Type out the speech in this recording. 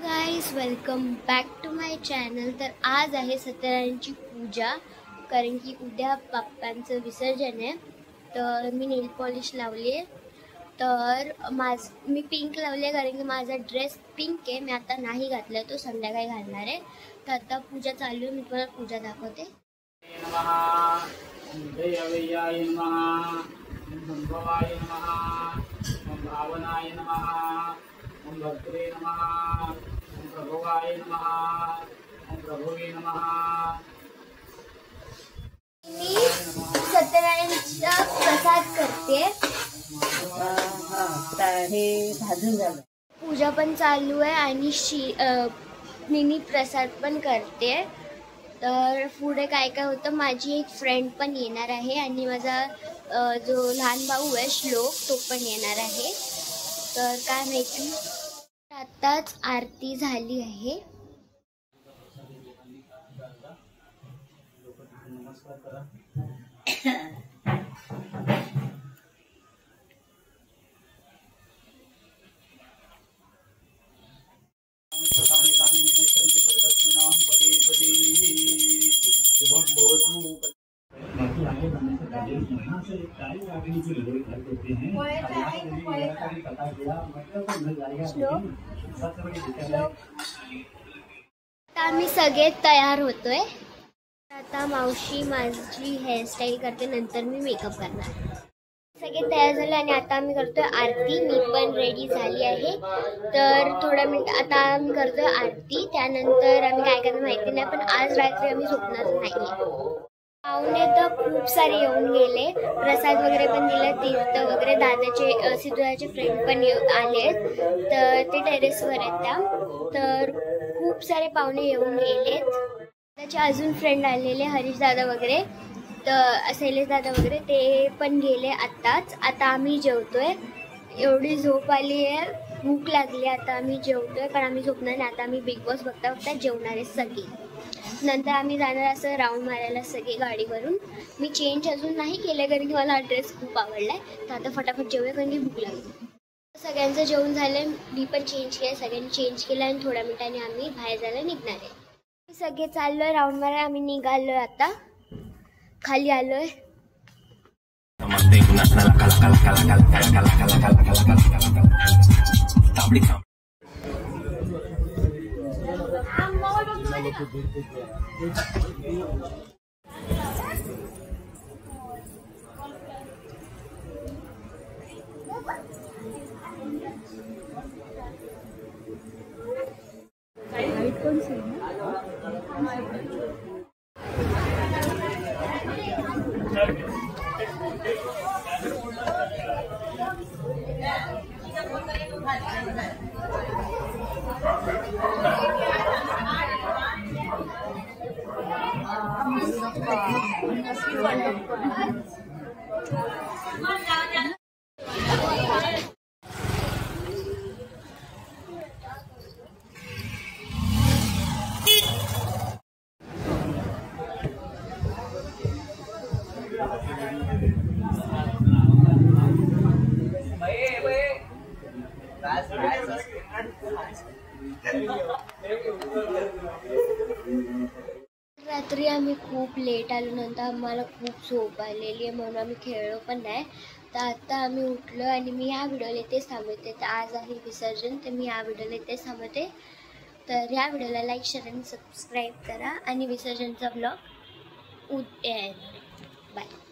Guys, welcome back to my channel. तर आज आहे सत्यनारायणची पूजा, कारण की उद्या बाप्पांचं विसर्जन आहे। तर मी नेल पॉलिश लावली आहे। तर मी पिंक लावले कारण की माझा ड्रेस पिंक आहे। मी आता नाही घातला, तो संध्याकाळी घालणार आहे। तर आता पूजा चालू आहे, मी तुम्हाला पूजा दाखवते। ओम भक्त्रे नमः। ओम प्रभुवाय नमः। ओम प्रभुवे नमः। मी सत्यनारायणचा प्रसाद करते। हे भाजून झालं। पूजा पण चालू आहे आणि मिनी प्रसाद पण करते। तर पुढे काय काय होतं, माझी एक फ्रेंड पण येणार आहे आणि माझा जो लहान भाऊ आहे श्लोक, तो पण येणार आहे। तर काय माहिती, आताच आरती झाली आहे। आम्ही सगळे तयार होतोय। आता मावशी माझी हेअरस्टाईल करते, नंतर मी मेकअप करणार। सगळे तयार झाले आणि आता आम्ही करतोय आरती। मी पण रेडी झाली आहे। तर थोड्या मिनिट आता आम्ही करतोय आरती, त्यानंतर आम्ही काय करणार माहिती नाही, पण आज रात्री आम्ही झोपणार नाही। पाहुणे तर खूप सारे येऊन गेले, प्रसाद वगैरे पण दिला, तीर्थ वगैरे, दादाचे सिद्धूचे फ्रेंड पण आले, तर ते टेरेसवर आहेत त्या। तर खूप सारे पाहुणे येऊन गेलेत। त्याचे अजून फ्रेंड आलेले, हरीश दादा वगैरे, तर शैलेश दादा वगैरे, ते पण गेले आत्ताच। आता आम्ही जेवतोय। एवढी झोप आली आहे, भूक लागली, आता आम्ही जेवतोय, कारण आम्ही झोपणार नाही। आता आम्ही बिग बॉस बघता बघता जेवणार आहे सगळी। नंतर आम्ही जाणार असं राऊंड मारायला सगळी गाडीवरून। मी चेंज अजून नाही केलं कारण की मला हा ड्रेस खूप आवडलाय। तर आता फटाफट जेवूया कारण की भूक लागली। सगळ्यांचं जेवण झालं, मी पण चेंज केलं, सगळ्यांनी चेंज केलं आणि थोड्या मिनिटांनी आम्ही बाहेर जायला निघणार आहे। सगळे चाललोय राऊंड मारायला, आम्ही निघालोय, आता खाली आलोय। रात्री आम्ही खूप लेट आलो, नंतर आम्हाला खूप झोप आलेली आहे, म्हणून आम्ही खेळलो पण नाही। तर आता आम्ही उठलो आणि मी ह्या व्हिडिओला इथेच थांबवते। तर आज आहे विसर्जन, तर मी ह्या व्हिडिओला इथेच थांबवते। तर ह्या व्हिडिओला लाईक, शेअर आणि सबस्क्राईब करा आणि विसर्जनचा ब्लॉग उद्या आहे। बाय।